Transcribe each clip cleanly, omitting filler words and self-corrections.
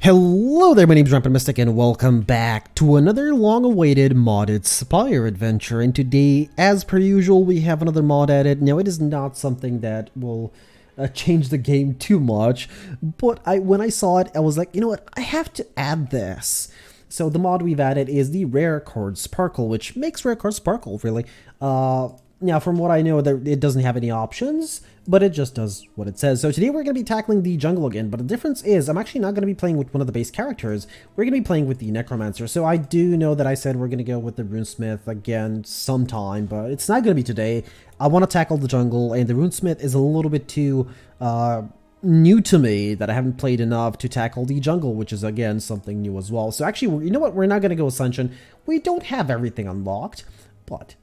Hello there, my name's Rampant Mystic, and welcome back to another long-awaited modded Spire adventure. And today, as per usual, we have another mod added. Now, it is not something that will change the game too much, but when I saw it, I was like, you know what, I have to add this. So the mod we've added is the Rare Card Sparkle, which makes Rare Card Sparkle, really. Now, from what I know, it doesn't have any options, but it just does what it says. So today we're going to be tackling the jungle again, but the difference is I'm actually not going to be playing with one of the base characters. We're going to be playing with the Necromancer. So I do know that I said we're going to go with the Runesmith again sometime, but it's not going to be today. I want to tackle the jungle, and the Runesmith is a little bit too new to me that I haven't played enough to tackle the jungle, which is, again, something new as well. So actually, you know what? We're not going to go Ascension. We don't have everything unlocked, but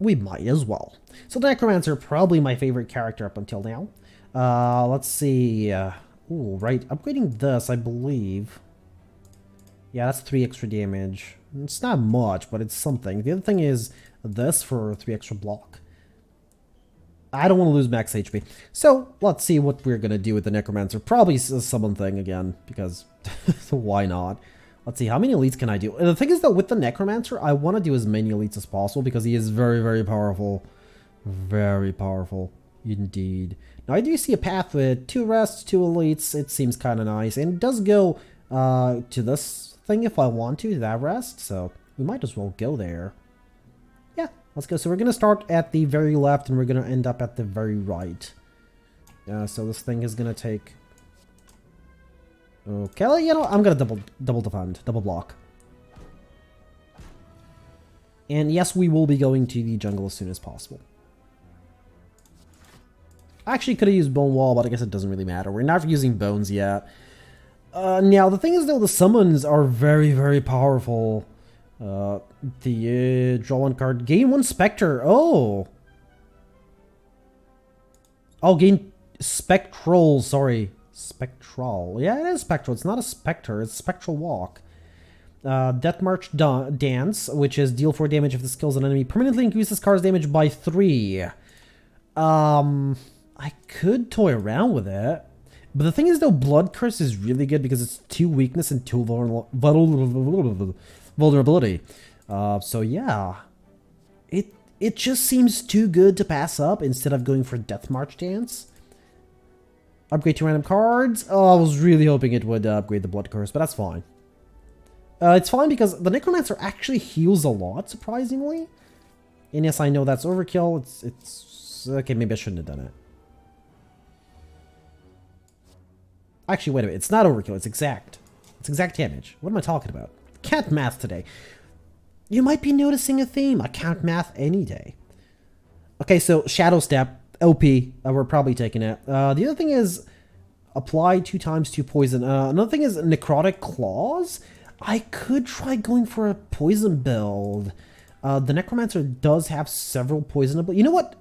we might as well. So the Necromancer, probably my favorite character up until now. Let's see. Ooh, right. Upgrading this, I believe. Yeah, that's 3 extra damage. It's not much, but it's something. The other thing is this for 3 extra block. I don't want to lose max HP. So let's see what we're going to do with the Necromancer. Probably a summon thing again, because why not? Let's see, how many elites can I do? And the thing is, though, with the Necromancer, I want to do as many elites as possible because he is very, very powerful. Very powerful, indeed. Now, I do see a path with 2 rests, 2 elites. It seems kind of nice. And it does go to this thing if I want to, that rest. So we might as well go there. Yeah, let's go. So we're going to start at the very left, and we're going to end up at the very right. So this thing is going to take... Okay, you know, I'm gonna double defend, double block. And yes, we will be going to the jungle as soon as possible. I actually could have used Bone Wall, but I guess it doesn't really matter. We're not using bones yet. Now, the thing is, though, the summons are very, very powerful. Draw 1 card, gain 1 Spectre. Oh, gain Spectral, sorry. Spectral. Yeah, it is Spectral. It's not a Spectre. It's Spectral Walk. Death March Dance, which is deal 4 damage if the skill's an enemy. Permanently increase this card's damage by 3. I could toy around with it. But the thing is, though, Blood Curse is really good because it's 2 weakness and 2 vulnerability. So yeah. It just seems too good to pass up instead of going for Death March Dance. Upgrade to random cards. Oh, I was really hoping it would upgrade the Blood Curse, but that's fine. It's fine because the Necromancer actually heals a lot, surprisingly. And yes, I know that's overkill. It's okay, maybe I shouldn't have done it. Actually, wait a minute. It's not overkill. It's exact. It's exact damage. What am I talking about? Can't math today. You might be noticing a theme. I can't math any day. Okay, so Shadow Step. OP, we're probably taking it. The other thing is apply 2 times 2 poison. Another thing is Necrotic Claws. I could try going for a poison build. The Necromancer does have several poison abilities. You know what?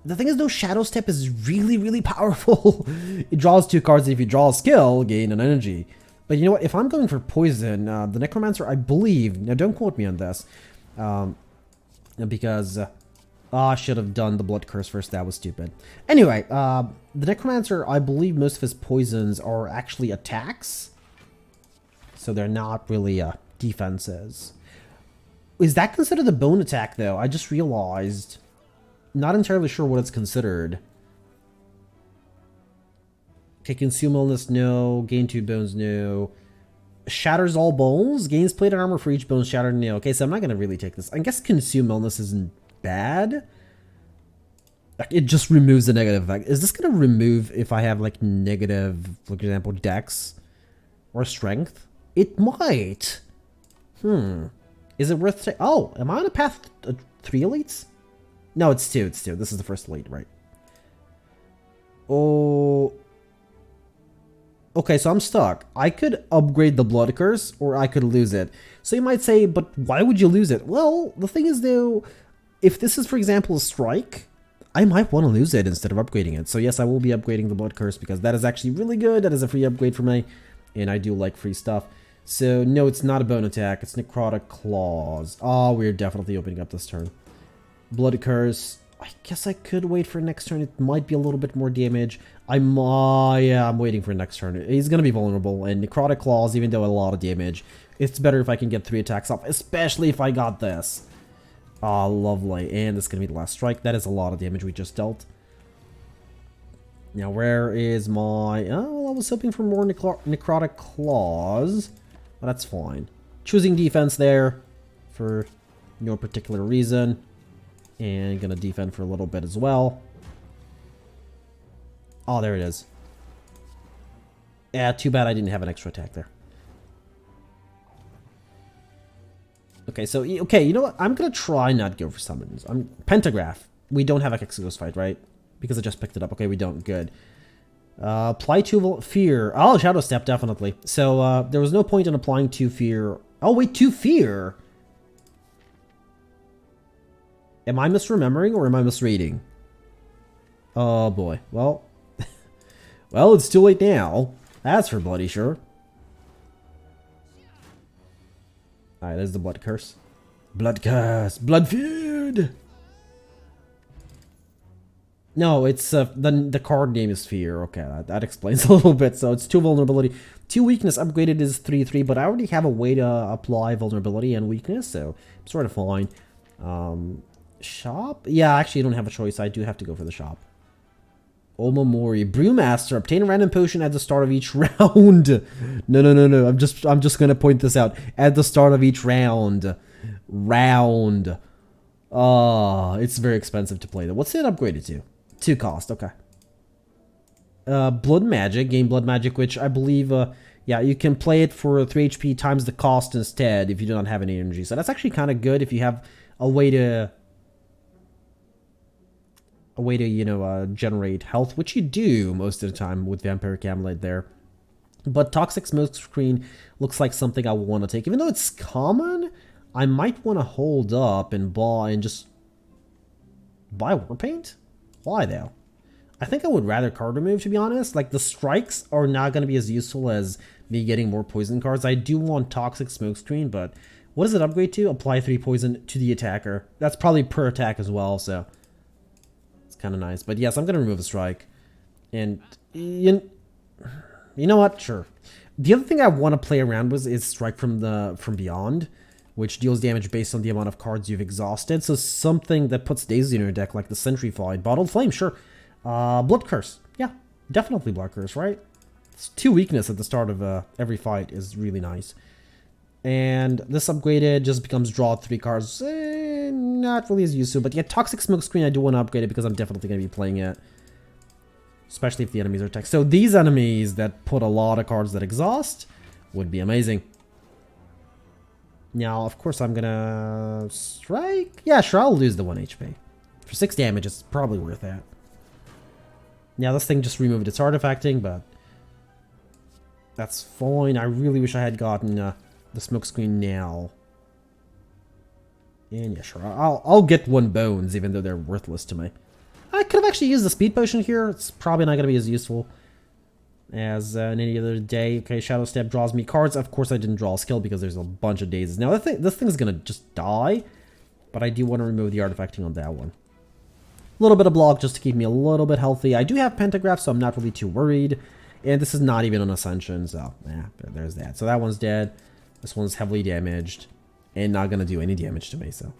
The thing is, though, Shadow Step is really, really powerful. It draws 2 cards, and if you draw a skill, gain an energy. But you know what? If I'm going for poison, the Necromancer, I believe... Now, don't quote me on this. Because... I should have done the Blood Curse first. That was stupid. Anyway, the Necromancer, I believe most of his poisons are actually attacks. So they're not really defenses. Is that considered a bone attack, though? I just realized. Not entirely sure what it's considered. Okay, Consume Illness, no. Gain 2 bones, no. Shatters all bones? Gains plate armor for each bone shattered, no. Okay, so I'm not going to really take this. I guess Consume Illness isn't bad. It just removes the negative effect. Is this going to remove if I have like negative, for example, dex or strength? It might. Is it worth oh, am I on a path 3 elites? No, it's 2. It's 2. This is the first elite, right? Oh. Okay, so I'm stuck. I could upgrade the Blood Curse or I could lose it. So you might say, but why would you lose it? Well, the thing is, though, if this is, for example, a strike, I might want to lose it instead of upgrading it. So yes, I will be upgrading the Blood Curse because that is actually really good. That is a free upgrade for me, and I do like free stuff. So no, it's not a bone attack. It's Necrotic Claws. Oh, we're definitely opening up this turn. Blood Curse. I guess I could wait for next turn. It might be a little bit more damage. Yeah, I'm waiting for next turn. He's going to be vulnerable, and Necrotic Claws, even though a lot of damage, it's better if I can get 3 attacks off, especially if I got this. Ah, lovely. And this is going to be the last strike. That is a lot of damage we just dealt. Now, where is my... Oh, I was hoping for more Necrotic Claws, but that's fine. Choosing defense there for no particular reason. And gonna defend for a little bit as well. Oh, there it is. Yeah, too bad I didn't have an extra attack there. Okay, so, okay, you know what? I'm gonna try not go for summons. Pentagraph. We don't have a Hexaghost fight, right? Because I just picked it up. Okay, we don't. Good. Apply 2 Fear. Oh, Shadow Step, definitely. So, there was no point in applying 2 Fear. Oh, wait, 2 Fear? Am I misremembering or am I misreading? Oh boy. Well, well, it's too late now. That's for bloody sure. Alright, there's the Blood Curse. Blood Curse! Blood Feud! No, it's the card name is Fear. Okay, that explains a little bit. So it's 2 vulnerability. 2 weakness upgraded is 3/3, but I already have a way to apply vulnerability and weakness, so I'm sort of fine. Shop? Yeah, actually, you don't have a choice. I do have to go for the shop. Omamori. Brewmaster. Obtain a random potion at the start of each round. No. I'm just gonna point this out. At the start of each round. It's very expensive to play though. What's it upgraded to? 2 cost. Okay. Blood Magic. Gain Blood Magic, which I believe, yeah, you can play it for 3 HP times the cost instead if you do not have any energy. So that's actually kind of good if you have a way to... you know, generate health, which you do most of the time with Vampiric Amulet there. But Toxic Smokescreen looks like something I want to take. Even though it's common, I might want to hold up and just buy Warpaint? Why, though? I think I would rather card remove, to be honest. Like, the strikes are not going to be as useful as me getting more poison cards. I do want Toxic Smokescreen, but what does it upgrade to? Apply 3 poison to the attacker. That's probably per attack as well, so... kind of nice. But yes, I'm going to remove a strike. And you know what? Sure. The other thing I want to play around with is Strike from Beyond, which deals damage based on the amount of cards you've exhausted. So something that puts Daisy in your deck, like the Sentry Fight. Bottled Flame, sure. Blood Curse. Yeah, definitely Blood Curse, right? It's 2 weakness at the start of every fight is really nice. And this upgraded just becomes draw 3 cards. Not really as useful, but yeah, Toxic Smokescreen I do want to upgrade it because I'm definitely going to be playing it. Especially if the enemies are tech. So these enemies that put a lot of cards that exhaust would be amazing. Now, of course, I'm going to strike. Yeah, sure, I'll lose the 1 HP. For 6 damage, it's probably worth that. Yeah, this thing just removed its artifacting, but that's fine. I really wish I had gotten the Smokescreen now. And yeah, sure, I'll get 1 bones, even though they're worthless to me. I could have actually used the speed potion here. It's probably not going to be as useful as in any other day. Okay, Shadow Step draws me cards. Of course, I didn't draw a skill because there's a bunch of dazes. Now, this thing is going to just die, but I do want to remove the artifacting on that one. A little bit of block just to keep me a little bit healthy. I do have Pentagraph, so I'm not really too worried. And this is not even an Ascension, so yeah, there's that. So that one's dead. This one's heavily damaged and not going to do any damage to me, so.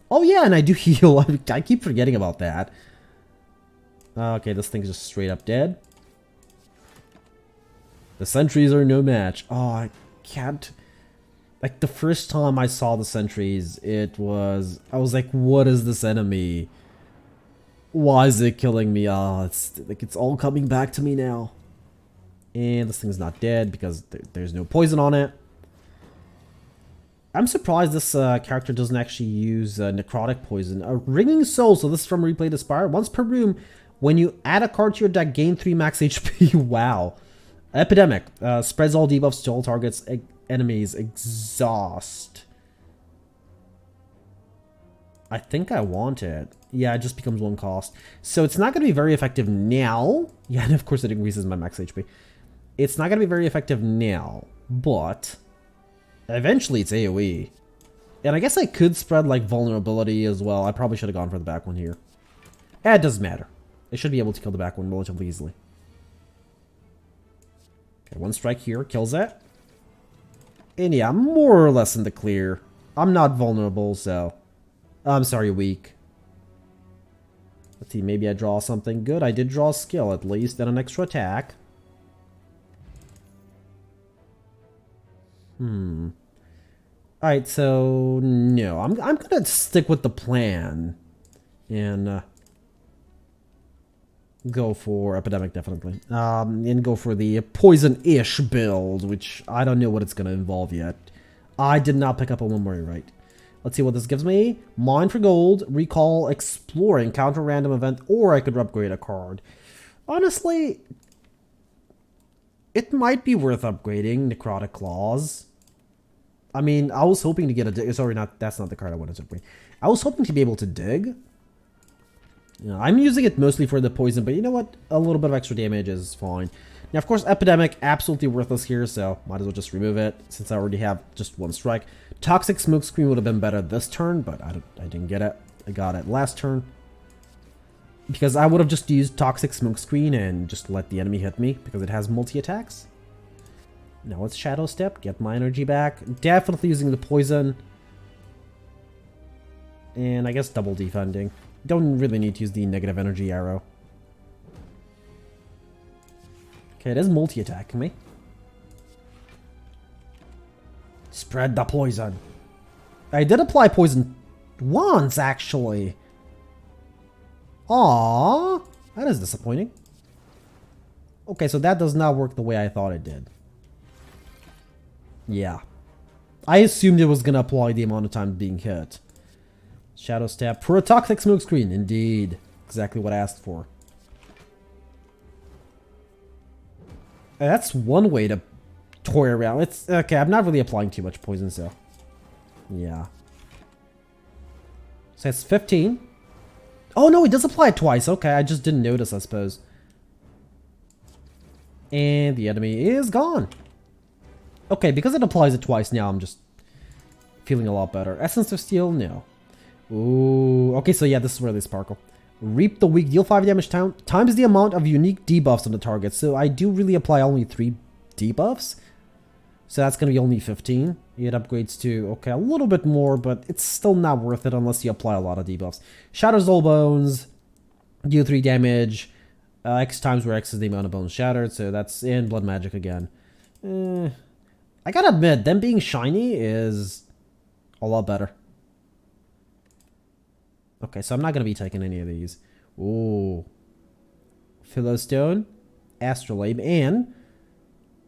Oh yeah, and I do heal. I keep forgetting about that. Okay, this thing's just straight up dead. The sentries are no match. Oh, I can't. Like, the first time I saw the sentries, I was like, what is this enemy? Why is it killing me? Oh, it's all coming back to me now. And this thing's not dead because there's no poison on it. I'm surprised this character doesn't actually use necrotic poison. A ringing soul. So this is from Slay the Spire. Once per room, when you add a card to your deck, gain 3 max HP. Wow. Epidemic. Spreads all debuffs to all targets. Enemies. Exhaust. I think I want it. Yeah, it just becomes 1 cost. So it's not going to be very effective now. Yeah, and of course it increases my max HP. It's not going to be very effective now, but eventually it's AoE. And I guess I could spread like vulnerability as well. I probably should have gone for the back one here. It doesn't matter. It should be able to kill the back one relatively easily. Okay, one strike here kills it. And yeah, I'm more or less in the clear. I'm not vulnerable, so... I'm sorry, weak. Let's see, maybe I draw something good. I did draw a skill at least, and an extra attack. Alright, so... No, I'm gonna stick with the plan. And... go for Epidemic, definitely. And go for the Poison-ish build, which I don't know what it's gonna involve yet. I did not pick up a one more right. Let's see what this gives me. Mine for gold, recall, exploring, counter random event, or I could upgrade a card. Honestly, it might be worth upgrading Necrotic Claws. I mean, I was hoping to get a... Sorry, that's not the card I wanted to upgrade. I was hoping to be able to dig. Yeah, I'm using it mostly for the poison, but you know what? A little bit of extra damage is fine. Now, of course, Epidemic, absolutely worthless here, so might as well just remove it, since I already have just one strike. Toxic Smokescreen would have been better this turn, but I didn't get it. I got it last turn. Because I would have just used Toxic Smokescreen and just let the enemy hit me, because it has multi-attacks. Now let's Shadow Step, get my energy back. Definitely using the poison. And I guess double defending. Don't really need to use the negative energy arrow. Okay, it is multi-attacking me. Spread the poison. I did apply poison once, actually. Aww, that is disappointing. Okay, so that does not work the way I thought it did. Yeah. I assumed it was going to apply the amount of time being hit. Shadow Step for a Toxic Smokescreen. Indeed. Exactly what I asked for. That's one way to toy around. It's okay, I'm not really applying too much poison, so... Yeah. So it's 15. Oh no, it does apply it twice. Okay, I just didn't notice, I suppose. And the enemy is gone. Okay, because it applies it twice now, I'm just feeling a lot better. Essence of Steel? No. Ooh, okay, so yeah, this is where they sparkle. Reap the Weak, deal 5 damage times the amount of unique debuffs on the target. So I do really apply only 3 debuffs. So that's going to be only 15. It upgrades to, okay, a little bit more, but it's still not worth it unless you apply a lot of debuffs. Shatters all bones, deal 3 damage, X times where X is the amount of bones shattered, so that's in Blood Magic again. I gotta admit, them being shiny is a lot better. Okay, so I'm not going to be taking any of these. Ooh. Philostone, Astrolabe, and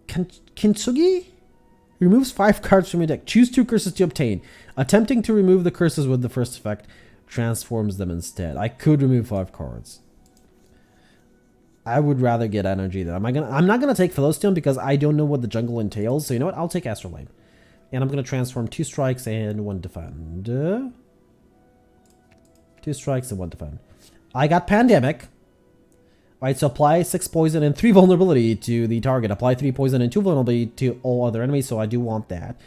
Kintsugi removes 5 cards from your deck. Choose 2 curses to obtain. Attempting to remove the curses with the first effect transforms them instead. I could remove 5 cards. I would rather get energy though. I'm not gonna take Philostone because I don't know what the jungle entails. So you know what? I'll take Astrolabe. And I'm gonna transform 2 strikes and 1 defend. 2 strikes and 1 defend. I got Pandemic. Alright, so apply 6 poison and 3 vulnerability to the target. Apply 3 poison and 2 vulnerability to all other enemies, so I do want that.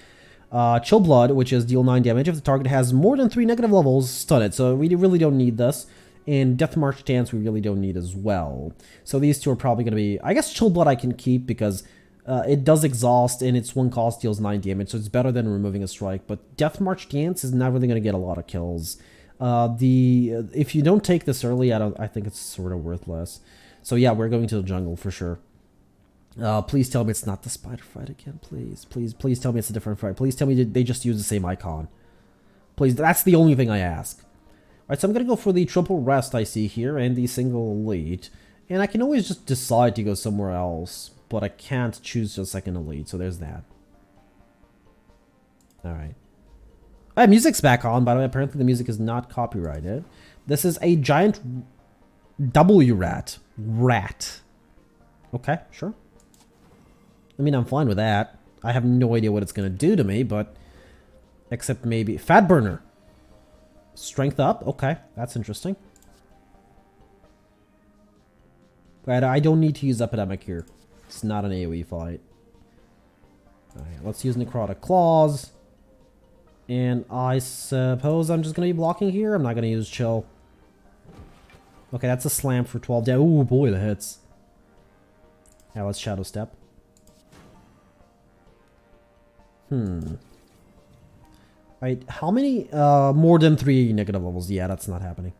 Chill Blood, which is deal 9 damage. If the target has more than 3 negative levels, stun it. So we really don't need this. And Death March Dance we really don't need as well. So these 2 are probably going to be... I guess Chill Blood I can keep because it does exhaust and its 1 cost deals 9 damage. So it's better than removing a strike. But Death March Dance is not really going to get a lot of kills. If you don't take this early, I think it's sort of worthless. So yeah, we're going to the jungle for sure. Please tell me it's not the spider fight again, please. Please tell me it's a different fight. Please tell me they just use the same icon. Please, that's the only thing I ask. Alright, so I'm going to go for the triple rest I see here and the single elite. And I can always just decide to go somewhere else, but I can't choose a second elite, so there's that. Alright. Alright, music's back on, by the way. Apparently the music is not copyrighted. This is a giant W-rat. Rat. Okay, sure. I mean, I'm fine with that. I have no idea what it's going to do to me, but... Except maybe... Fat Burner. Strength up. Okay, that's interesting. But I don't need to use Epidemic here. It's not an AoE fight. Alright, let's use Necrotic Claws. And I suppose I'm just going to be blocking here. I'm not going to use Chill. Okay, that's a slam for 12 damage. Ooh, boy, that hits. Yeah, let's Shadow Step. Right, how many? More than 3 negative levels. Yeah, that's not happening.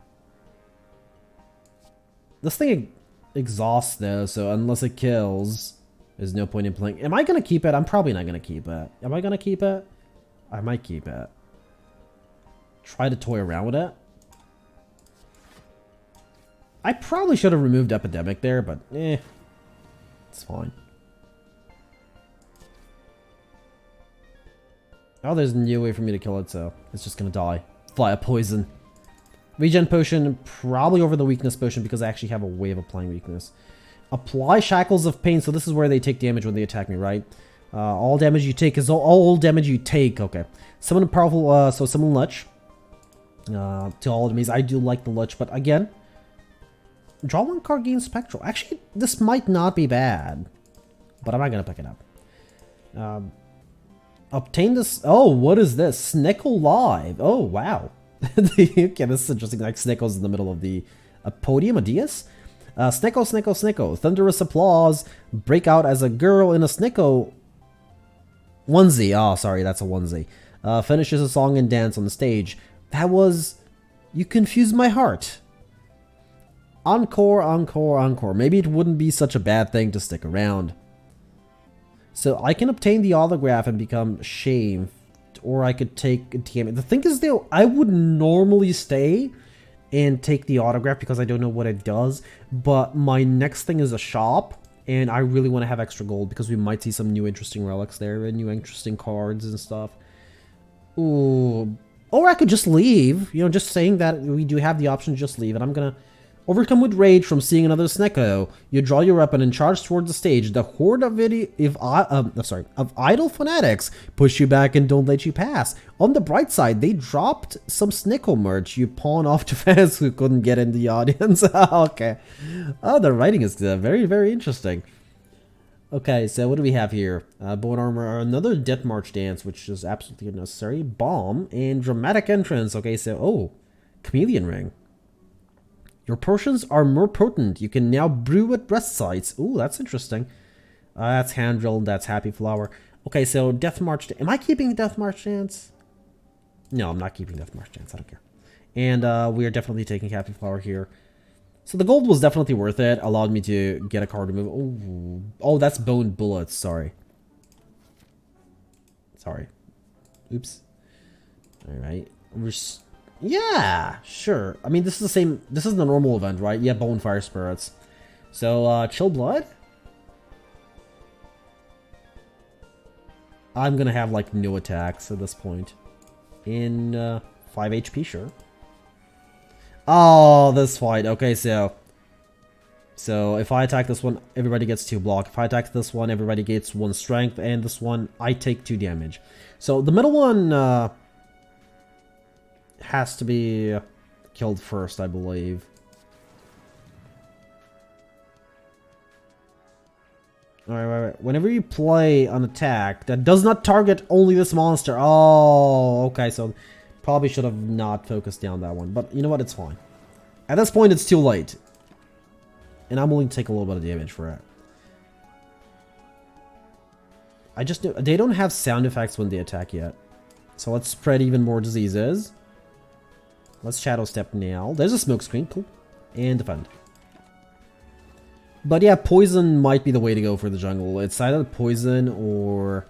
This thing exhausts though, so unless it kills, there's no point in playing. Am I gonna keep it? I'm probably not gonna keep it. Am I gonna keep it? I might keep it. Try to toy around with it. I probably should have removed Epidemic there, but it's fine. Oh, there's no way for me to kill it, so it's just gonna die via poison. Regen potion, probably over the weakness potion because I actually have a way of applying weakness. Apply Shackles of Pain, so this is where they take damage when they attack me, right? All damage you take is all damage you take. Okay. Summon a powerful, so summon Lich. To all enemies. I do like the Lich, but again, draw 1 card, gain Spectral. Actually, this might not be bad, but I'm not gonna pick it up. Obtain this. Oh, what is this? Snickle Live. Oh, wow. Okay, this is interesting. Like Snickle's in the middle of the podium, a dais. Snicko, Snicko, Snicko. Thunderous applause. Break out as a girl in a Snicko onesie. Oh, sorry, that's a onesie. Finishes a song and dance on the stage. That was... You confused my heart. Encore, encore, encore. Maybe it wouldn't be such a bad thing to stick around. So I can obtain the autograph and become shamed. Or I could take a TM. The thing is though, I would normally stay and take the autograph because I don't know what it does. But my next thing is a shop. And I really want to have extra gold because we might see some new interesting relics there and new interesting cards and stuff. Ooh. Or I could just leave. You know, just saying that we do have the option to just leave. And I'm going to overcome with rage from seeing another Snecko. You draw your weapon and charge towards the stage. The horde of idle fanatics push you back and don't let you pass. On the bright side, they dropped some Snickle merch you pawn off to fans who couldn't get in the audience. Okay. Oh, the writing is very, very interesting. Okay, so what do we have here? Bone armor, another Death March dance, which is absolutely unnecessary. Bomb and dramatic entrance. Okay, so chameleon ring. Your potions are more potent. You can now brew at rest sites. Ooh, that's interesting. That's hand drilled. That's happy flower. Okay, so Death March. Am I keeping Death March dance? No, I'm not keeping Death March dance. I don't care. And we are definitely taking happy flower here. So the gold was definitely worth it. Allowed me to get a card remove. Ooh. Oh, that's bone bullets. Sorry. Oops. All right. Yeah, sure. I mean, this is the same. This is the normal event, right? Yeah, Bonefire Spirits. So, Chill Blood. I'm gonna have, like, no attacks at this point. In, 5 HP, sure. Oh, this fight. Okay, so if I attack this one, everybody gets 2 block. If I attack this one, everybody gets 1 strength. And this one, I take 2 damage. So, the middle one, has to be killed first, I believe. Alright. Whenever you play an attack that does not target only this monster. Oh, okay, so probably should have not focused down that one. But you know what? It's fine. At this point, it's too late. And I'm willing to take a little bit of damage for it. I just know they don't have sound effects when they attack yet. So let's spread even more diseases. Let's Shadow Step now. There's a smoke screen. Cool. And defend. But yeah, poison might be the way to go for the jungle. It's either poison or...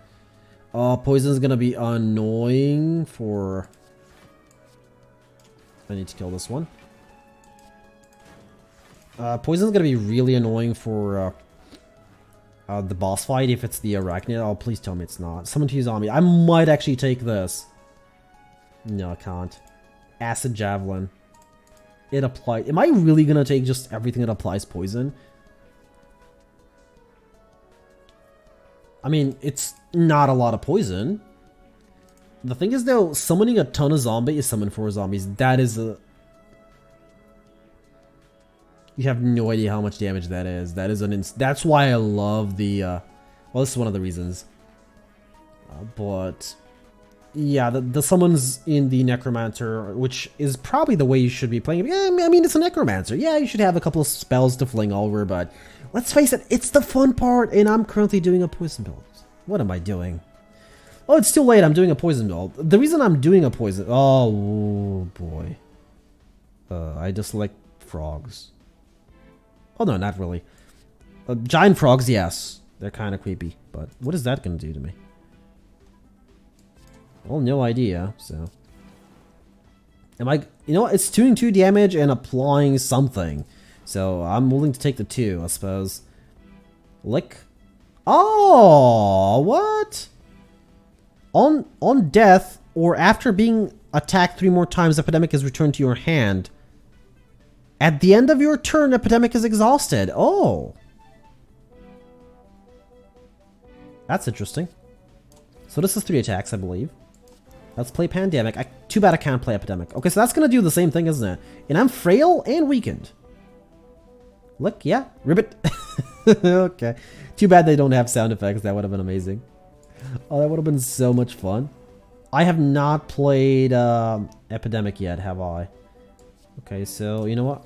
poison is going to be annoying for... I need to kill this one. Poison is going to be really annoying for the boss fight if it's the Arachnid. Oh, please tell me it's not. Summon 2 zombie. I might actually take this. No, I can't. Acid Javelin. It applied. Am I really gonna take just everything that applies poison? I mean, it's not a lot of poison. The thing is though, summoning a ton of zombies is summon 4 zombies. That is a... You have no idea how much damage that is. That is an that's why I love the well, this is one of the reasons. But Yeah, the summons in the Necromancer, which is probably the way you should be playing it. Yeah, I mean, it's a Necromancer. Yeah, you should have a couple of spells to fling over, but let's face it, it's the fun part, and I'm currently doing a poison build. What am I doing? Oh, it's too late. I'm doing a poison build. The reason I'm doing a poison... Oh, boy. I dislike frogs. Oh, no, not really. Giant frogs, yes. They're kind of creepy, but what is that going to do to me? Well, no idea, so... Am I... You know what? It's doing 2 damage and applying something. So, I'm willing to take the 2, I suppose. Lick. Oh, what? On death, or after being attacked 3 more times, Epidemic is returned to your hand. At the end of your turn, Epidemic is exhausted. Oh. That's interesting. So this is 3 attacks, I believe. Let's play Pandemic. Too bad I can't play Epidemic. Okay, so that's going to do the same thing, isn't it? And I'm frail and weakened. Look, yeah. Ribbit. Okay. Too bad they don't have sound effects. That would have been amazing. Oh, that would have been so much fun. I have not played Epidemic yet, have I? Okay, so, you know what?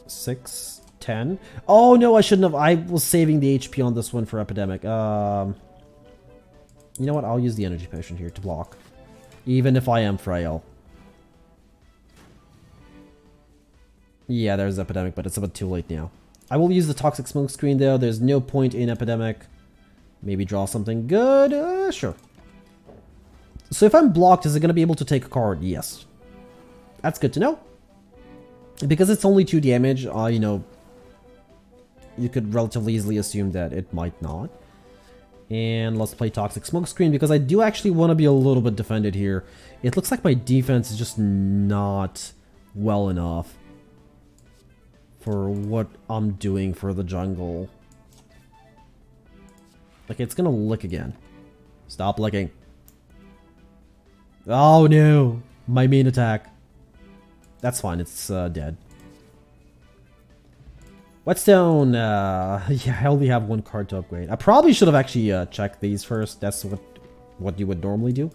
6, 10. Oh, no, I shouldn't have. I was saving the HP on this one for Epidemic. You know what? I'll use the energy potion here to block. Even if I am frail. Yeah, there's Epidemic, but it's a bit too late now. I will use the Toxic Smoke Screen, though. There's no point in Epidemic. Maybe draw something good? Sure. So if I'm blocked, is it going to be able to take a card? Yes. That's good to know. Because it's only 2 damage, you know, you could relatively easily assume that it might not. And let's play Toxic Smokescreen, because I do actually want to be a little bit defended here. It looks like my defense is just not well enough for what I'm doing for the jungle. Like, it's gonna lick again. Stop licking. Oh no! My main attack. That's fine, it's dead. Whetstone, yeah, I only have 1 card to upgrade. I probably should have actually checked these first. That's what you would normally do.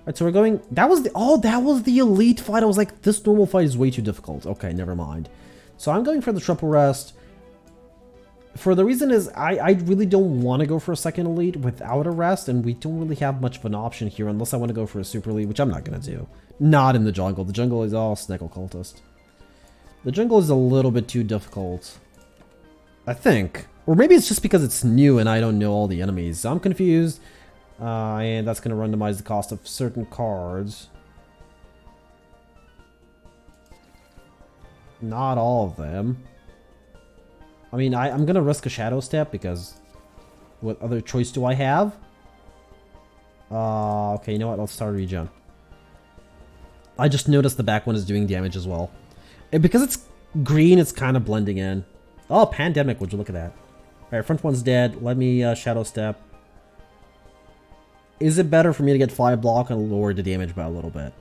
Alright, so we're going... That was the elite fight. I was like, this normal fight is way too difficult. Okay, never mind. So I'm going for the triple rest. For the reason is, I really don't want to go for a second elite without a rest, and we don't really have much of an option here unless I want to go for a super elite, which I'm not going to do. Not in the jungle. The jungle is all Snickle Cultist. The jungle is a little bit too difficult, I think. Or maybe it's just because it's new and I don't know all the enemies. So I'm confused. And that's going to randomize the cost of certain cards. Not all of them. I mean, I'm going to risk a Shadow Step because what other choice do I have? Okay, you know what? Let's start regen. I just noticed the back one is doing damage as well. And because it's green, it's kind of blending in. Oh, Pandemic, would you look at that. Alright, front one's dead. Let me Shadow Step. Is it better for me to get 5 block and lower the damage by a little bit?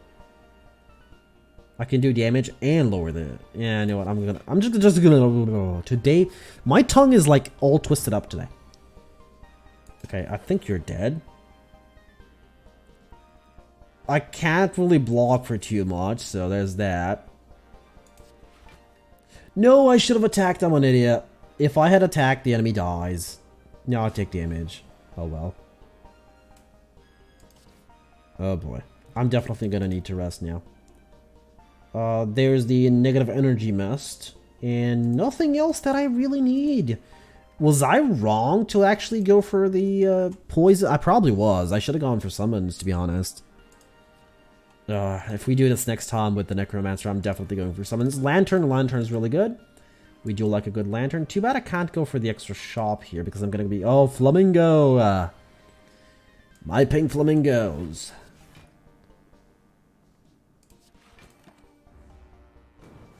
I can do damage and lower the... Yeah, you know what? I'm just gonna... Today, my tongue is like all twisted up today. Okay, I think you're dead. I can't really block for too much, so there's that. No, I should have attacked. I'm an idiot. If I had attacked, the enemy dies. No, I take damage. Oh well. Oh boy. I'm definitely gonna need to rest now. There's the negative energy mist. And nothing else that I really need. Was I wrong to actually go for the poison? I probably was. I should have gone for summons, to be honest. If we do this next time with the Necromancer, I'm definitely going for summons. Lantern is really good. We do like a good lantern. Too bad I can't go for the extra shop here because I'm going to be... Oh, flamingo! My pink flamingos.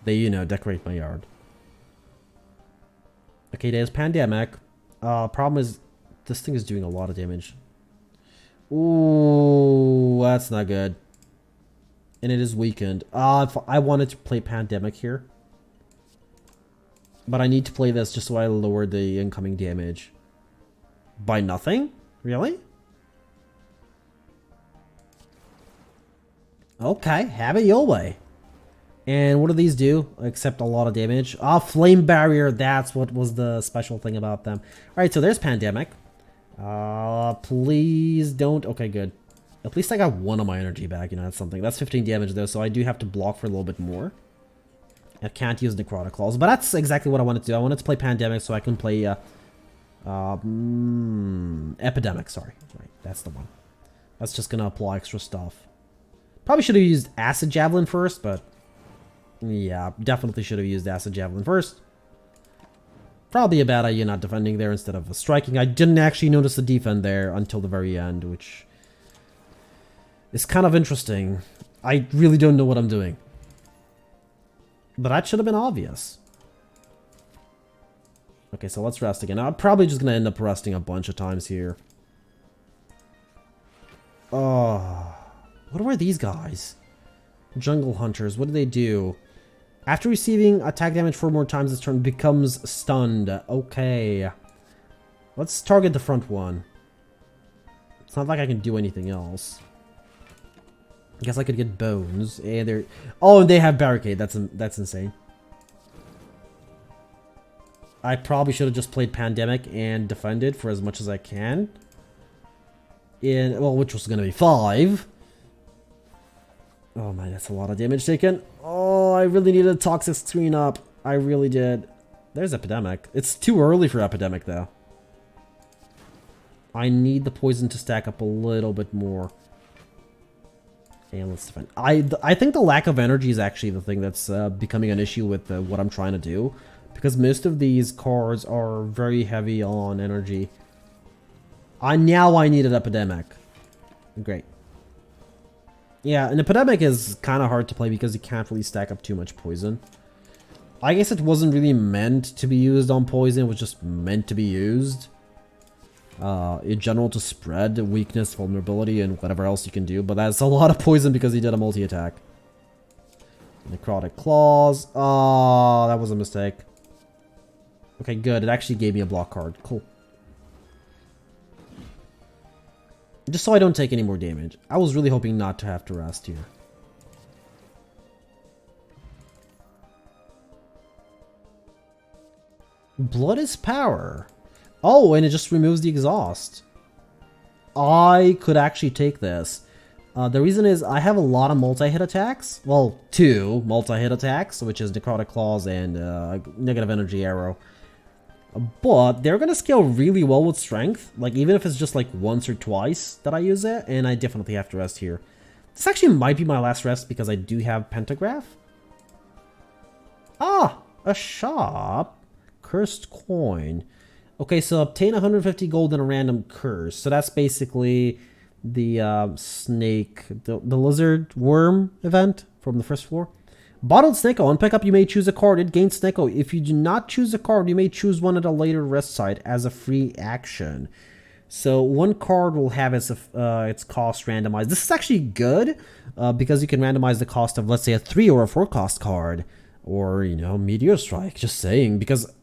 They, you know, decorate my yard. Okay, there's Pandemic. Problem is, this thing is doing a lot of damage. Ooh, that's not good. And it is weakened. If I wanted to play Pandemic here. But I need to play this just so I lower the incoming damage. By nothing? Really? Okay, have it your way. And what do these do? Except a lot of damage. Ah, flame barrier. That's what was the special thing about them. Alright, so there's pandemic. Please don't. Okay, good. At least I got one of my energy back. You know, that's something. That's 15 damage though, so I do have to block for a little bit more. I can't use necrotic claws, but that's exactly what I wanted to do. I wanted to play pandemic so I can play epidemic. Sorry, right, that's the one. That's just gonna apply extra stuff. Probably should have used acid javelin first, but yeah, definitely should have used acid javelin first. Probably a bad idea not defending there instead of striking. I didn't actually notice the defend there until the very end, which is kind of interesting. I really don't know what I'm doing. But that should have been obvious. Okay, so let's rest again. I'm probably just going to end up resting a bunch of times here. Oh, what were these guys? Jungle Hunters, what do they do? After receiving attack damage 4 more times this turn, becomes stunned. Okay. Let's target the front one. It's not like I can do anything else. I guess I could get bones. And they're... Oh, and they have barricade. That's insane. I probably should have just played pandemic and defended for as much as I can. Well, which was going to be 5. Oh man, that's a lot of damage taken. Oh, I really needed a toxic screen up. I really did. There's epidemic. It's too early for epidemic though. I need the poison to stack up a little bit more. And let's defend. I think the lack of energy is actually the thing that's becoming an issue with what I'm trying to do, because most of these cards are very heavy on energy. Now I need an epidemic. Great. Yeah, an epidemic is kind of hard to play because you can't really stack up too much poison. I guess it wasn't really meant to be used on poison, it was just meant to be used. In general to spread weakness, vulnerability, and whatever else you can do, but that's a lot of poison because he did a multi-attack. Necrotic claws. Oh, that was a mistake. Okay, good. It actually gave me a block card. Cool. Just so I don't take any more damage. I was really hoping not to have to rest here. Blood is power. Oh, and it just removes the exhaust. I could actually take this. The reason is I have a lot of multi-hit attacks. Well, 2 multi-hit attacks, which is Necrotic Claws and Negative Energy Arrow. But they're going to scale really well with strength. Like, even if it's just like once or twice that I use it. And I definitely have to rest here. This actually might be my last rest because I do have Pentagraph. Ah, a shop. Cursed coin. Okay, so obtain 150 gold and a random curse. So that's basically the snake, the lizard worm event from the first floor. Bottled Snake-O. On pickup, you may choose a card. It gains Snake-O. If you do not choose a card, you may choose one at a later rest site as a free action. So one card will have its cost randomized. This is actually good because you can randomize the cost of, let's say, a 3 or a 4 cost card. Or, you know, Meteor Strike. Just saying. Because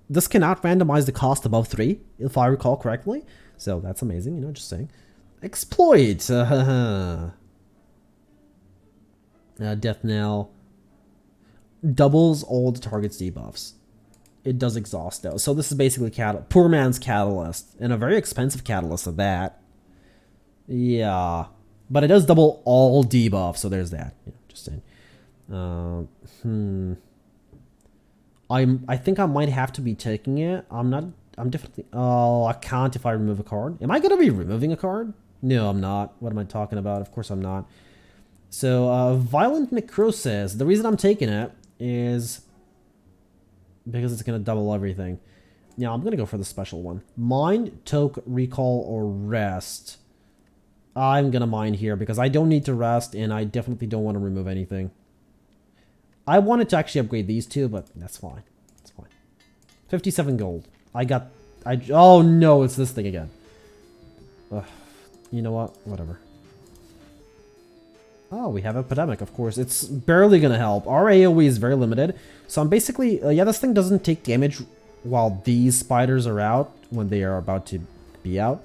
this cannot randomize the cost above 3, if I recall correctly. So that's amazing, you know, just saying. Exploit! Death Knell. Doubles all the target's debuffs. It does exhaust though. So this is basically poor man's catalyst. And a very expensive catalyst at that. Yeah. But it does double all debuffs, so there's that. Yeah, just saying. I think I might have to be taking it. I'm definitely... Oh, I can't if I remove a card. Am I going to be removing a card? No, I'm not. What am I talking about? Of course I'm not. So, Violent Necrosis. The reason I'm taking it is because it's going to double everything. Now, I'm going to go for the special one. Mind, Toke, Recall, or Rest. I'm going to mine here because I don't need to rest and I definitely don't want to remove anything. I wanted to actually upgrade these two, but that's fine. That's fine. 57 gold. Oh no, it's this thing again. Ugh. You know what? Whatever. Oh, we have Epidemic, of course. It's barely gonna help. Our AoE is very limited. So I'm basically... yeah, this thing doesn't take damage while these spiders are out, when they are about to be out.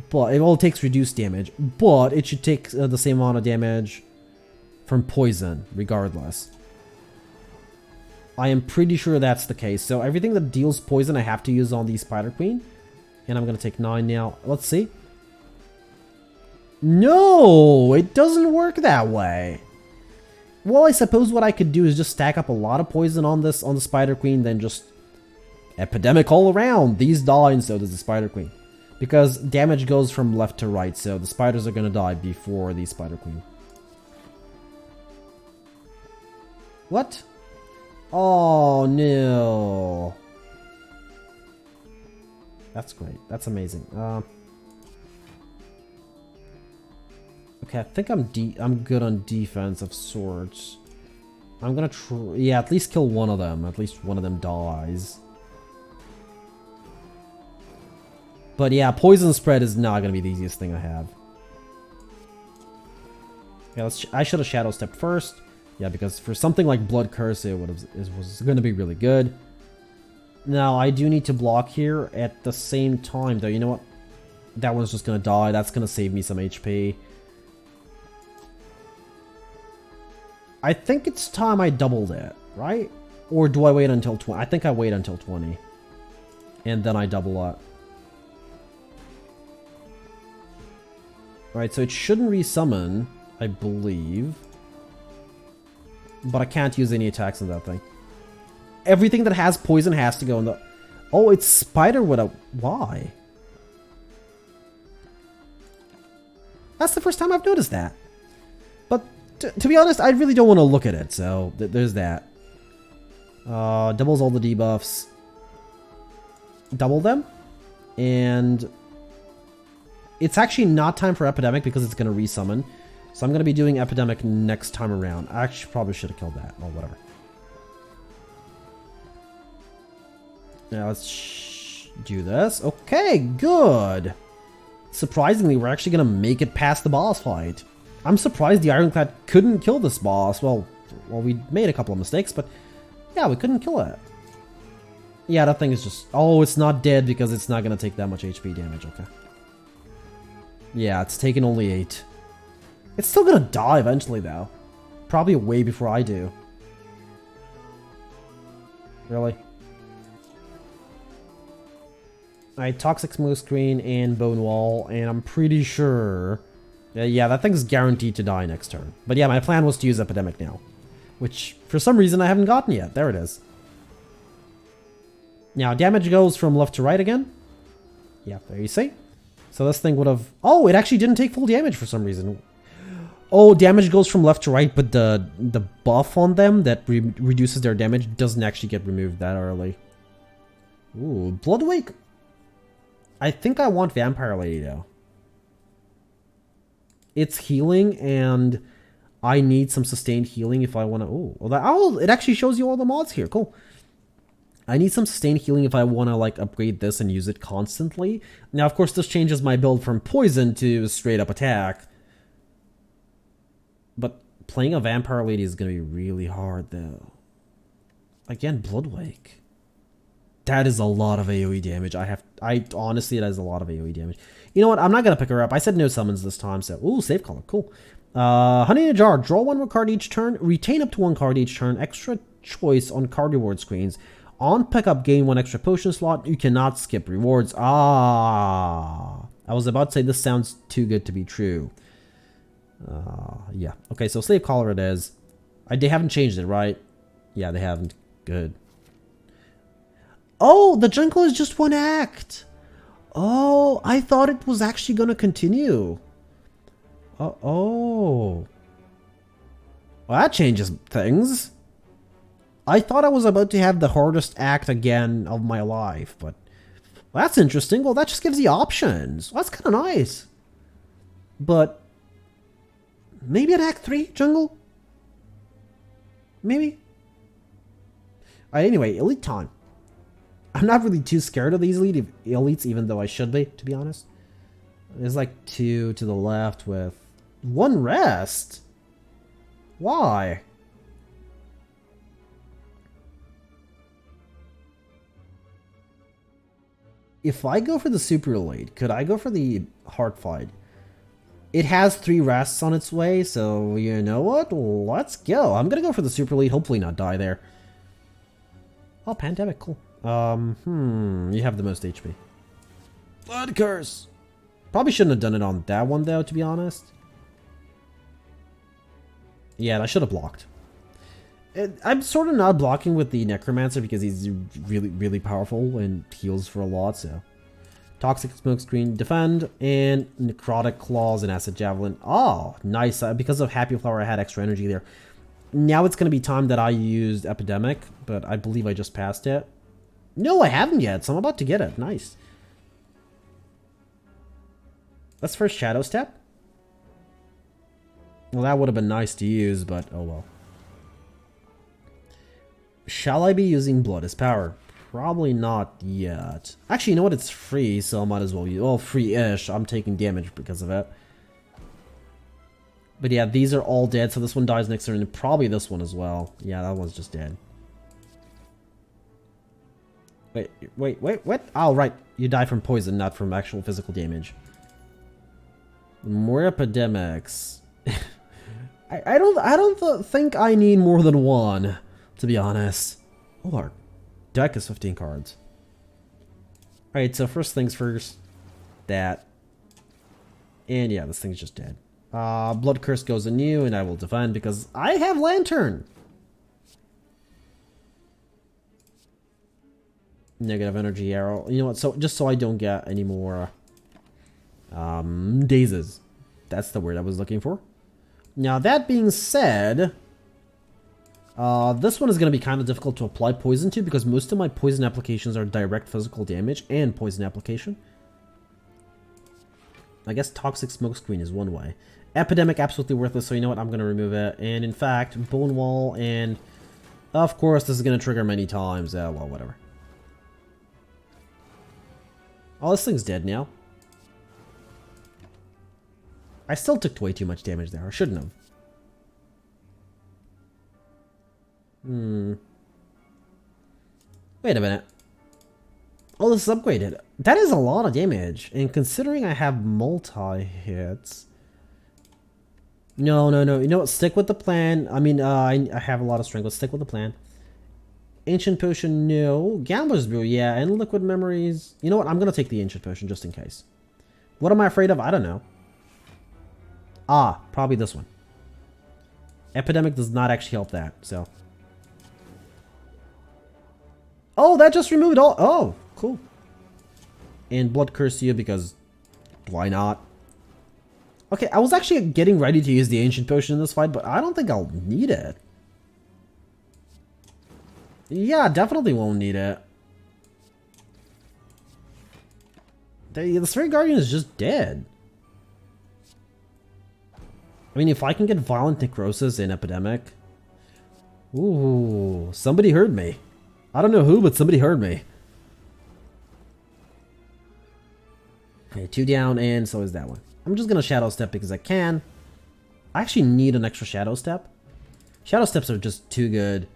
But it all takes reduced damage. But it should take the same amount of damage from poison, regardless. I am pretty sure that's the case. So everything that deals poison I have to use on the Spider Queen. And I'm going to take 9 now. Let's see. No, it doesn't work that way. Well, I suppose what I could do is just stack up a lot of poison on the Spider Queen, then just epidemic all around. These die and so does the Spider Queen. Because damage goes from left to right, so the spiders are going to die before the Spider Queen. What? Oh, no. That's great. That's amazing. Okay, I think I'm good on defense of sorts. I'm gonna yeah, at least kill one of them. At least one of them dies. But yeah, poison spread is not gonna be the easiest thing I have. Yeah, I should have shadow stepped first. Yeah, because for something like Blood Curse, it was gonna be really good. Now I do need to block here at the same time, though. You know what? That one's just gonna die. That's gonna save me some HP. I think it's time I doubled it, right? Or do I wait until 20? I think I wait until 20. And then I double it. Alright, so it shouldn't resummon, I believe. But I can't use any attacks on that thing. Everything that has poison has to go in the... Oh, it's Spider with a... Why? That's the first time I've noticed that. But to be honest, I really don't want to look at it, so there's that. Doubles all the debuffs. Double them. And... It's actually not time for Epidemic because it's going to resummon. So I'm going to be doing Epidemic next time around. I actually probably should have killed that. Oh, whatever. Now let's do this. Okay, good. Surprisingly, we're actually going to make it past the boss fight. I'm surprised the Ironclad couldn't kill this boss. Well, we made a couple of mistakes, but yeah, we couldn't kill it. Yeah, that thing is just... Oh, it's not dead because it's not going to take that much HP damage. Okay. Yeah, it's taken only 8. It's still going to die eventually, though. Probably way before I do. Really? Alright, Toxic Smooth Screen and Bone Wall, and I'm pretty sure... yeah, that thing's guaranteed to die next turn. But yeah, my plan was to use Epidemic now. Which, for some reason, I haven't gotten yet. There it is. Now, damage goes from left to right again. Yeah, there you see. So this thing would have... Oh, it actually didn't take full damage for some reason. Oh, damage goes from left to right, but the buff on them that reduces their damage doesn't actually get removed that early. Ooh, Bloodwake. I think I want Vampire Lady, though. It's healing, and I need some sustained healing if I want to... Oh, well, it actually shows you all the mods here. Cool. I need some sustained healing if I want to, like, upgrade this and use it constantly. Now, of course, this changes my build from poison to straight up attack. But playing a Vampire Lady is going to be really hard, though. Again, Bloodwake. That is a lot of AoE damage. Honestly, that is a lot of AoE damage. You know what? I'm not going to pick her up. I said no summons this time, so... Ooh, save color. Cool. Honey in a Jar. Draw 1 card each turn. Retain up to 1 card each turn. Extra choice on card reward screens. On pickup, gain 1 extra potion slot. You cannot skip rewards. Ah. I was about to say this sounds too good to be true. Yeah. Okay, so Slave Collar it is. They haven't changed it, right? Yeah, they haven't. Good. Oh, the jungle is just 1 act. Oh, I thought it was actually going to continue. Oh. Well, that changes things. I thought I was about to have the hardest act again of my life, but well, that's interesting. Well, that just gives you options. Well, that's kind of nice. But maybe an Act 3 jungle? Maybe? Anyway, Elite time. I'm not really too scared of these elites, even though I should be, to be honest. There's like 2 to the left with 1 rest. Why? If I go for the super elite, could I go for the hard fight? It has 3 rests on its way, so you know what? Let's go. I'm gonna go for the super lead, hopefully not die there. Oh, pandemic, cool. You have the most HP. Blood curse! Probably shouldn't have done it on that one though, to be honest. Yeah, I should have blocked. I'm sort of not blocking with the Necromancer because he's really, really powerful and heals for a lot, so. Toxic Smokescreen, Defend, and Necrotic Claws and Acid Javelin. Oh, nice. Because of Happy Flower, I had extra energy there. Now it's going to be time that I used Epidemic, but I believe I just passed it. No, I haven't yet, so I'm about to get it. Nice. Let's first Shadow Step. Well, that would have been nice to use, but oh well. Shall I be using Blood as Power? Probably not yet. Actually, you know what? It's free, so I might as well use... Well, free-ish. I'm taking damage because of it. But yeah, these are all dead, so this one dies next turn, and probably this one as well. Yeah, that one's just dead. Wait, what? Oh, right. You die from poison, not from actual physical damage. More epidemics. I don't think I need more than one, to be honest. Oh, our deck is 15 cards. Alright, so first things first. That. And yeah, this thing's just dead. Blood Curse goes anew, and I will defend because I have Lantern. Negative energy arrow. You know what? So just so I don't get any more dazes. That's the word I was looking for. Now that being said, this one is going to be kind of difficult to apply poison to because most of my poison applications are direct physical damage and poison application. I guess Toxic Smokescreen is one way. Epidemic, absolutely worthless, so you know what? I'm going to remove it. And in fact, Bone Wall, and of course this is going to trigger many times. Well, whatever. Oh, this thing's dead now. I still took way too much damage there. I shouldn't have. Wait a minute. Oh, this is upgraded. That is a lot of damage. And considering I have multi-hits... No. You know what? Stick with the plan. I mean, I have a lot of strength. Let's stick with the plan. Ancient Potion, no. Gambler's Brew, yeah. And Liquid Memories. You know what? I'm going to take the Ancient Potion just in case. What am I afraid of? I don't know. Ah, probably this one. Epidemic does not actually help that, so. Oh, that just removed all. Oh, cool. And Blood Curse you because why not? Okay, I was actually getting ready to use the Ancient Potion in this fight, but I don't think I'll need it. Yeah, definitely won't need it. The Sphere Guardian is just dead. I mean, if I can get Violent Necrosis in Epidemic... Ooh, somebody heard me. I don't know who, but somebody heard me. Okay, 2 down, and so is that one. I'm just gonna Shadow Step because I can. I actually need an extra Shadow Step. Shadow Steps are just too good.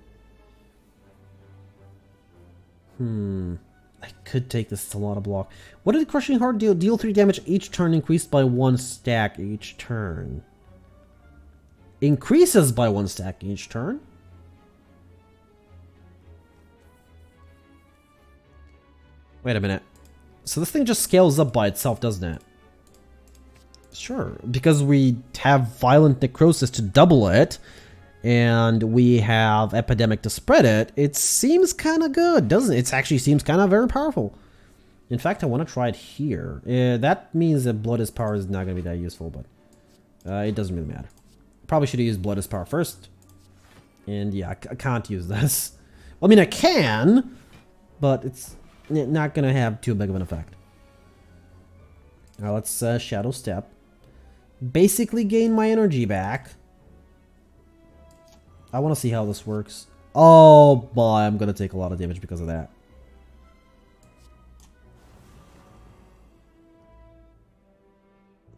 I could take this. It's a lot of block. What did Crushing Heart deal? Deal 3 damage each turn, increased by 1 stack each turn. Increases by 1 stack each turn? Wait a minute. So this thing just scales up by itself, doesn't it? Sure, because we have Violent Necrosis to double it, and we have Epidemic to spread it, it seems kind of good, doesn't it? It actually seems kind of very powerful. In fact, I want to try it here. That means that Blood as Power is not going to be that useful, but it doesn't really matter. Probably should have used Blood as Power first. And yeah, I can't use this. I mean, I can, but it's not going to have too big of an effect. Now let's Shadow Step. Basically gain my energy back. I want to see how this works. Oh boy, I'm going to take a lot of damage because of that.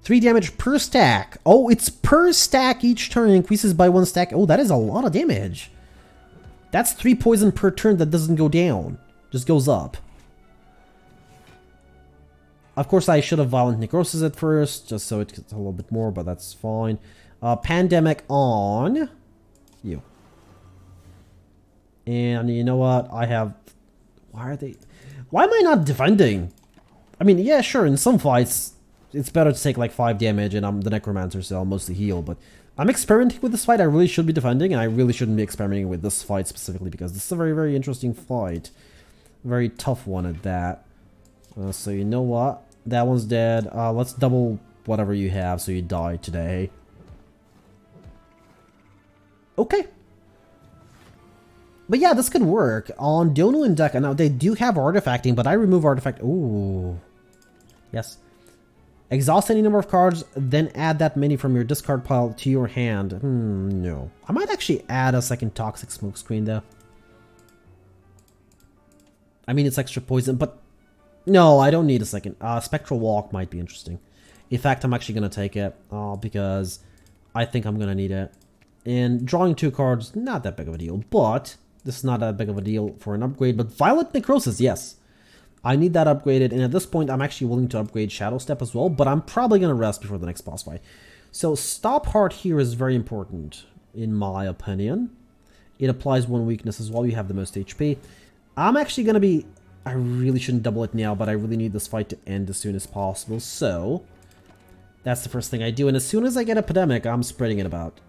Three damage per stack. Oh, it's per stack each turn. Increases by 1 stack. Oh, that is a lot of damage. That's 3 poison per turn that doesn't go down. Just goes up. Of course, I should have Violent Necrosis at first, just so it gets a little bit more, but that's fine. Pandemic on you. And you know what? I have... Why are they... Why am I not defending? I mean, yeah, sure, in some fights, it's better to take like 5 damage, and I'm the Necromancer, so I'll mostly heal, but I'm experimenting with this fight. I really should be defending, and I really shouldn't be experimenting with this fight specifically, because this is a very, very interesting fight. Very tough one at that. So you know what? That one's dead. Let's double whatever you have, so you die today. Okay. But yeah, this could work. On Dono and Deca, now they do have artifacting, but I remove artifact... Ooh. Yes. Exhaust any number of cards, then add that many from your discard pile to your hand. No. I might actually add a second Toxic Smokescreen, though. I mean, it's extra poison, but... No, I don't need a second. Spectral Walk might be interesting. In fact, I'm actually going to take it, because I think I'm going to need it. And drawing 2 cards, not that big of a deal, but... This is not that big of a deal for an upgrade, but Violent Necrosis, yes. I need that upgraded, and at this point, I'm actually willing to upgrade Shadow Step as well, but I'm probably going to rest before the next boss fight. So, Stop Heart here is very important, in my opinion. It applies 1 weakness as well, you have the most HP. I'm actually going to be... I really shouldn't double it now, but I really need this fight to end as soon as possible, so... That's the first thing I do, and as soon as I get Epidemic, I'm spreading it about.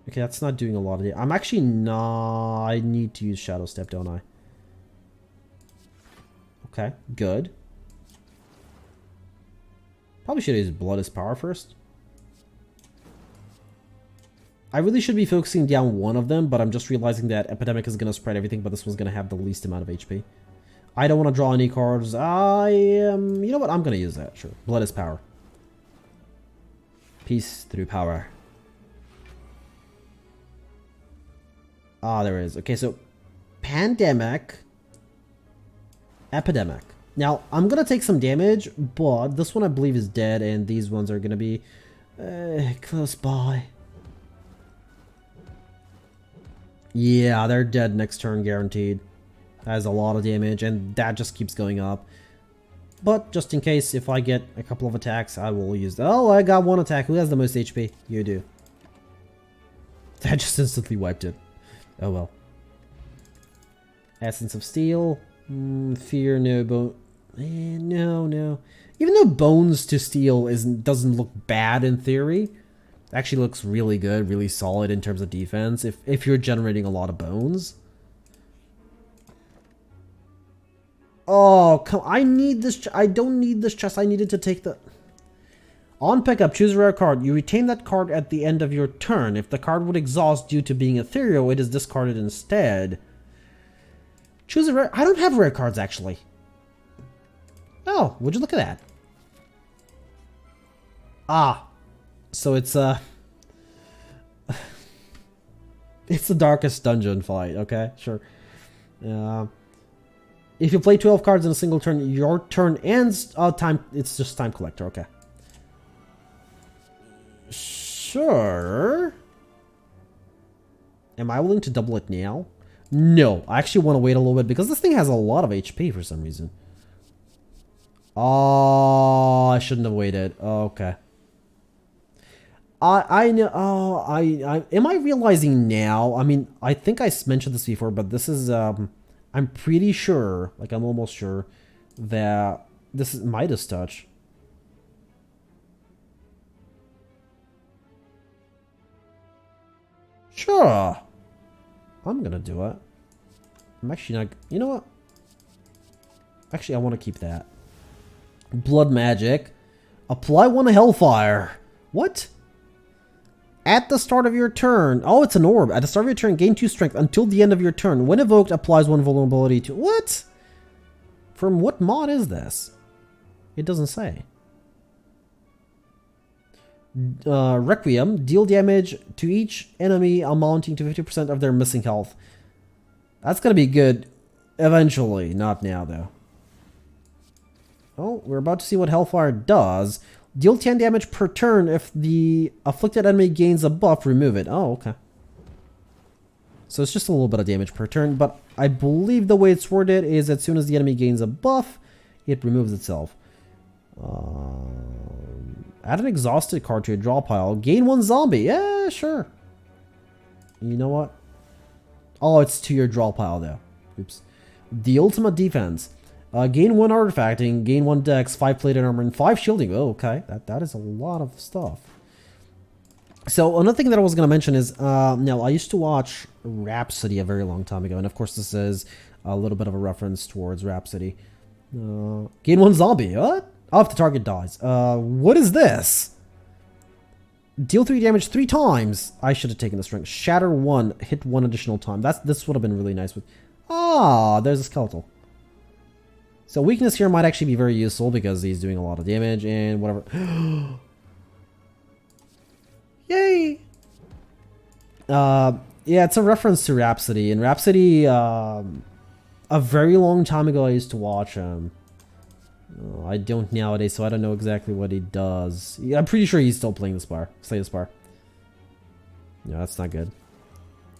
Okay, that's not doing a lot of it. I'm actually not... I need to use Shadow Step, don't I? Okay, good. Probably should use Blood as Power first. I really should be focusing down one of them, but I'm just realizing that Epidemic is going to spread everything, but this one's going to have the least amount of HP. I don't want to draw any cards. You know what? I'm going to use that, sure. Blood is Power. Peace through power. Ah, there is. Okay, so Pandemic, Epidemic. Now, I'm going to take some damage, but this one I believe is dead, and these ones are going to be close by. Yeah, they're dead next turn, guaranteed. That has a lot of damage, and that just keeps going up. But just in case, if I get a couple of attacks, I will use that. Oh, I got 1 attack. Who has the most HP? You do. That just instantly wiped it. Oh well. Essence of Steel. Fear, no bone. No. Even though Bones to Steel doesn't look bad in theory, it actually looks really good, really solid in terms of defense if you're generating a lot of bones. Oh, come! I need this. I don't need this chest. I needed to take the... On pickup, choose a rare card. You retain that card at the end of your turn. If the card would exhaust due to being ethereal, it is discarded instead. Choose a rare... I don't have rare cards, actually. Oh, would you look at that? Ah. So it's, it's the darkest dungeon fight, okay? Sure. If you play 12 cards in a single turn, your turn ends... time... It's just Time Collector, okay. Sure. Am I willing to double it now? No, I actually want to wait a little bit because this thing has a lot of HP for some reason. Oh, I shouldn't have waited. Okay. I know. Oh, am I realizing now? I mean, I think I mentioned this before, but this is I'm pretty sure, like I'm almost sure that this is Midas Touch. Sure. I'm gonna do it. I'm actually not... You know what? Actually, I want to keep that. Blood Magic. Apply 1 Hellfire. What? At the start of your turn... Oh, it's an orb. At the start of your turn, gain 2 strength until the end of your turn. When evoked, applies 1 vulnerability to... What? From what mod is this? It doesn't say. Requiem, deal damage to each enemy amounting to 50% of their missing health. That's gonna be good eventually, not now though. Oh, we're about to see what Hellfire does. Deal 10 damage per turn. If the afflicted enemy gains a buff, remove it. Oh, okay. So it's just a little bit of damage per turn, but I believe the way it's worded is as soon as the enemy gains a buff, it removes itself. Add an exhausted card to your draw pile. Gain 1 zombie. Yeah, sure. You know what? Oh, it's to your draw pile though. Oops. The ultimate defense. Gain 1 artifacting, gain 1 dex, 5 plated armor, and 5 shielding. Oh, okay. That is a lot of stuff. So another thing that I was going to mention is, now I used to watch Rhapsody a very long time ago, and of course this is a little bit of a reference towards Rhapsody. Gain 1 zombie. What? Oh, if the target dies. What is this? Deal 3 damage 3 times. I should have taken the strength. Shatter 1, hit 1 additional time. This would have been really nice with. Ah, there's a skeletal. So weakness here might actually be very useful because he's doing a lot of damage and whatever. Yay! Yeah, it's a reference to Rhapsody. And Rhapsody, a very long time ago I used to watch him. I don't nowadays, so I don't know exactly what he does. Yeah, I'm pretty sure he's still playing the Spire. Slay the Spire. No, that's not good.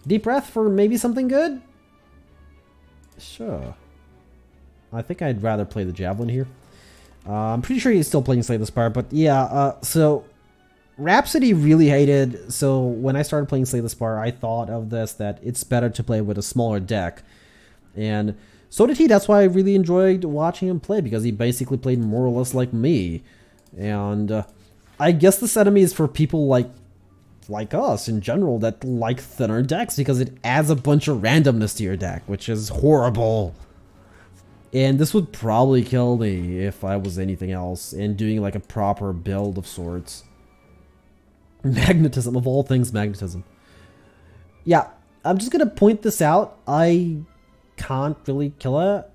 Deep breath for maybe something good? Sure. I think I'd rather play the Javelin here. I'm pretty sure he's still playing Slay the Spire, but yeah, so Rhapsody really hated, so when I started playing Slay the Spire, I thought of this, that it's better to play with a smaller deck. And so did he. That's why I really enjoyed watching him play, because he basically played more or less like me. And I guess this enemy is for people like us in general that like thinner decks, because it adds a bunch of randomness to your deck, which is horrible. And this would probably kill me if I was anything else, and doing like a proper build of sorts. Magnetism, of all things, magnetism. Yeah, I'm just gonna point this out. I can't really kill it.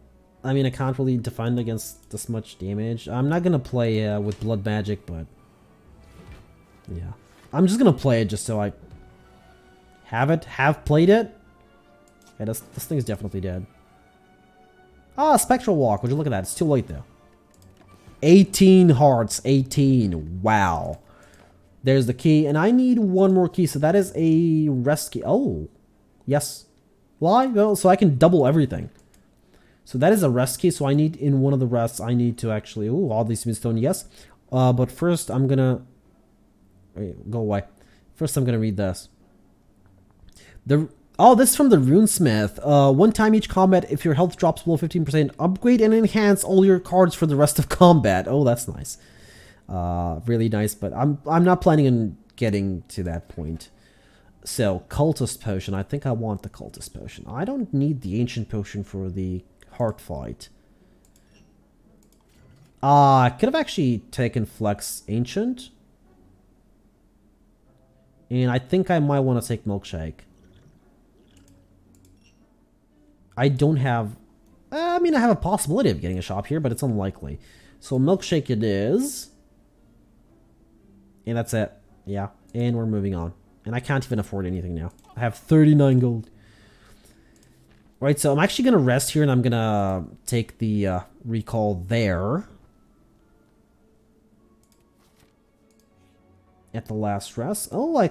I mean, I can't really defend against this much damage. I'm not gonna play with blood magic, but yeah, I'm just gonna play it just so I have played it. Yeah, this thing's definitely dead. Ah, Spectral Walk. Would you look at that? It's too late though. 18 hearts. 18. Wow. There's the key, and I need 1 more key, so that is a rest key. Oh, yes. Why? Well, so I can double everything. So that is a rest key, so I need, in one of the rests, I need to actually, ooh, all these smoothstone, yes. But first, I'm gonna, wait, go away. First, I'm gonna read this. Oh, this is from the Runesmith. 1 time each combat, if your health drops below 15%, upgrade and enhance all your cards for the rest of combat. Oh, that's nice. Really nice, but I'm not planning on getting to that point. So, Cultist Potion. I think I want the Cultist Potion. I don't need the Ancient Potion for the Heart Fight. I could have actually taken Flex Ancient. And I think I might want to take Milkshake. I don't have... I mean, I have a possibility of getting a shop here, but it's unlikely. So, Milkshake it is. And that's it. Yeah. And we're moving on. And I can't even afford anything now. I have 39 gold. Right, so I'm actually going to rest here, and I'm going to take the recall there. At the last rest. Oh,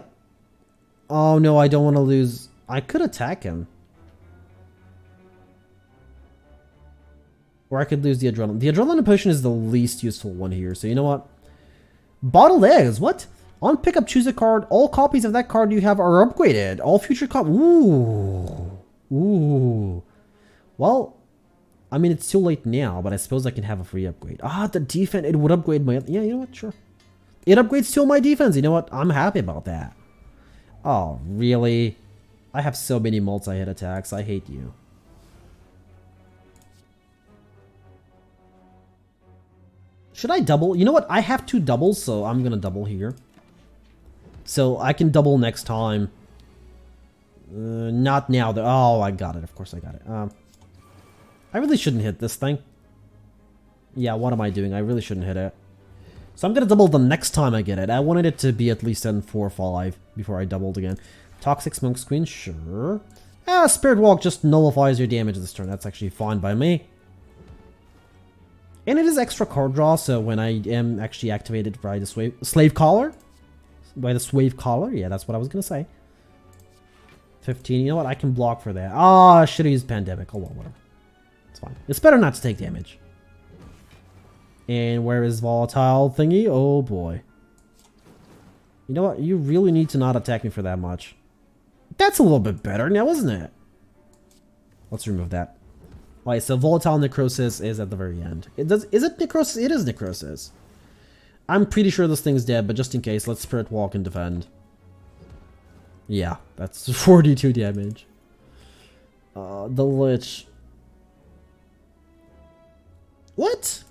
oh, no, I don't want to lose... I could attack him. Or I could lose the Adrenaline. The Adrenaline Potion is the least useful one here, so you know what? Bottled eggs, what? On pickup, choose a card. All copies of that card you have are upgraded. All future Ooh. Ooh. Well, I mean, it's too late now, but I suppose I can have a free upgrade. Ah, the defense, it would upgrade my... Yeah, you know what? Sure. It upgrades to my defense. You know what? I'm happy about that. Oh, really? I have so many multi-hit attacks. I hate you. Should I double? You know what? I have 2 doubles, so I'm going to double here. So I can double next time. Not now. Oh, I got it. Of course I got it. I really shouldn't hit this thing. Yeah, what am I doing? I really shouldn't hit it. So I'm going to double the next time I get it. I wanted it to be at least in 4 or 5 before I doubled again. Toxic Smoke Screen, sure. Spirit Walk just nullifies your damage this turn. That's actually fine by me. And it is extra card draw, so when I am actually activated by the Slave Collar, yeah, that's what I was going to say. 15. You know what? I can block for that. Oh, I should have used Pandemic. Oh, well, whatever. It's fine. It's better not to take damage. And where is Volatile thingy? Oh, boy. You know what? You really need to not attack me for that much. That's a little bit better now, isn't it? Let's remove that. Alright, so Volatile Necrosis is at the very end. Is it Necrosis? It is Necrosis. I'm pretty sure this thing's dead, but just in case, let's Spirit Walk and defend. Yeah, that's 42 damage. The Lich. What?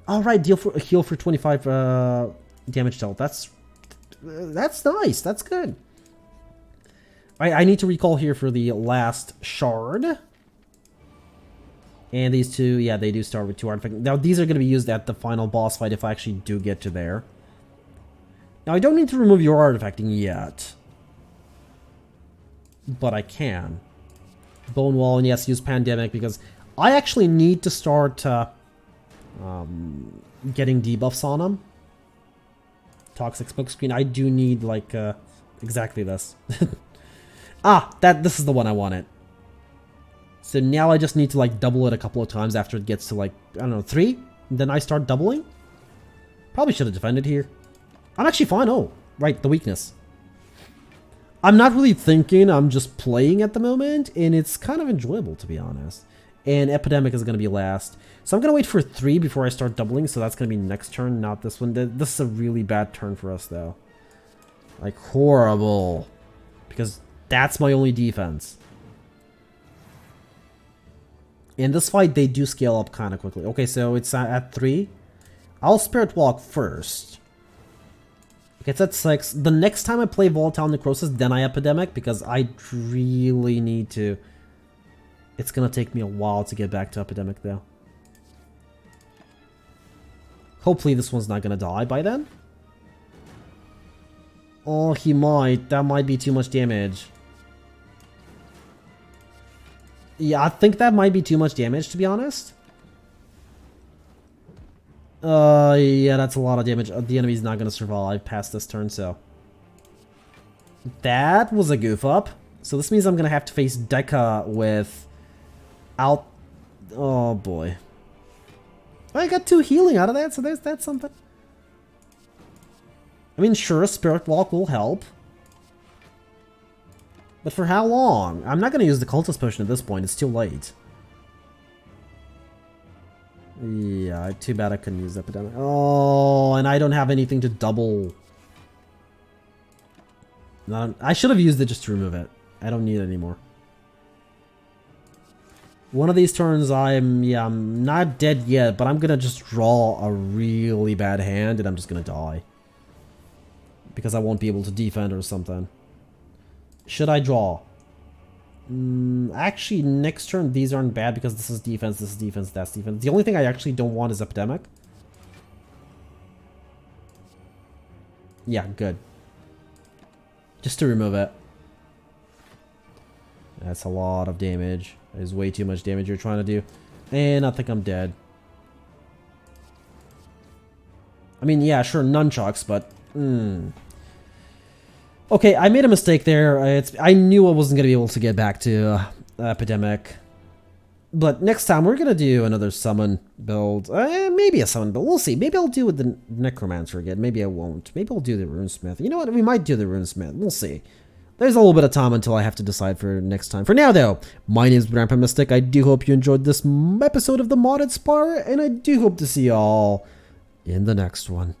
Alright, heal for 25 damage dealt. That's nice. That's good. I need to recall here for the last shard. And these two, yeah, they do start with 2 artifacts. Now, these are going to be used at the final boss fight if I actually do get to there. Now, I don't need to remove your artifacting yet. But I can. Bone Wall, and yes, use Pandemic, because I actually need to start getting debuffs on them. Toxic Smokescreen, I do need, like, exactly this. This is the one I wanted. So now I just need to like double it a couple of times after it gets to like, I don't know, 3. Then I start doubling. Probably should have defended here. I'm actually fine. Oh, right, the weakness. I'm not really thinking, I'm just playing at the moment, and it's kind of enjoyable to be honest. And Epidemic is going to be last. So I'm going to wait for 3 before I start doubling, so that's going to be next turn, not this one. This is a really bad turn for us though. Like horrible. Because that's my only defense. In this fight, they do scale up kind of quickly. Okay, so it's at 3. I'll Spirit Walk first. Okay, it's at 6. The next time I play Volatile Necrosis, then I Epidemic, because I really need to... It's gonna take me a while to get back to Epidemic, though. Hopefully this one's not gonna die by then. Oh, he might. That might be too much damage. Yeah, I think that might be too much damage, to be honest. Yeah, that's a lot of damage. The enemy's not gonna survive past this turn, so... That was a goof up. So this means I'm gonna have to face Deca with... Oh, boy. I got 2 healing out of that, so that's something. I mean, sure, Spirit Walk will help. But for how long? I'm not going to use the Cultist Potion at this point. It's too late. Yeah, too bad I couldn't use Epidemic. Oh, and I don't have anything to double. I should have used it just to remove it. I don't need it anymore. One of these turns, I'm not dead yet, but I'm going to just draw a really bad hand and I'm just going to die. Because I won't be able to defend or something. Should I draw? Actually, next turn, these aren't bad because this is defense, that's defense. The only thing I actually don't want is Epidemic. Yeah, good. Just to remove it. That's a lot of damage. That is way too much damage you're trying to do. And I think I'm dead. I mean, yeah, sure, nunchucks, but... Okay, I made a mistake there. I knew I wasn't going to be able to get back to Epidemic. But next time, we're going to do another summon build. Maybe a summon build. We'll see. Maybe I'll do with the Necromancer again. Maybe I won't. Maybe I'll do the Runesmith. You know what? We might do the Runesmith. We'll see. There's a little bit of time until I have to decide for next time. For now, though, my name is Rampant Mystic. I do hope you enjoyed this episode of the Modded Spire, and I do hope to see y'all in the next one.